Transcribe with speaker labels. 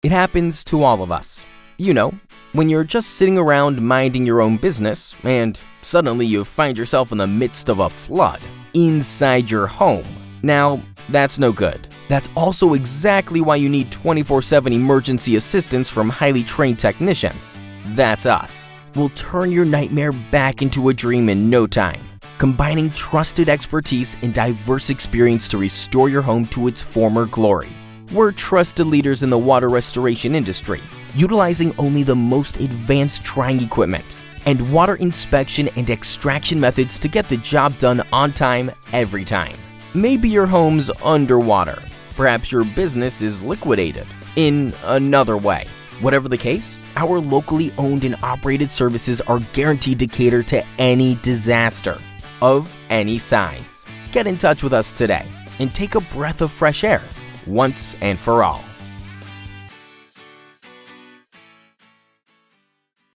Speaker 1: It happens to all of us. You know, when you're just sitting around minding your own business and suddenly you find yourself in the midst of a flood inside your home. Now, that's no good. That's also exactly why you need 24/7 emergency assistance from highly trained technicians. That's us. We'll turn your nightmare back into a dream in no time, combining trusted expertise and diverse experience to restore your home to its former glory. We're trusted leaders in the water restoration industry, utilizing only the most advanced drying equipment and water inspection and extraction methods to get the job done on time every time. Maybe your home's underwater. Perhaps your business is liquidated in another way. Whatever the case, our locally owned and operated services are guaranteed to cater to any disaster of any size. Get in touch with us today and take a breath of fresh air once and for all.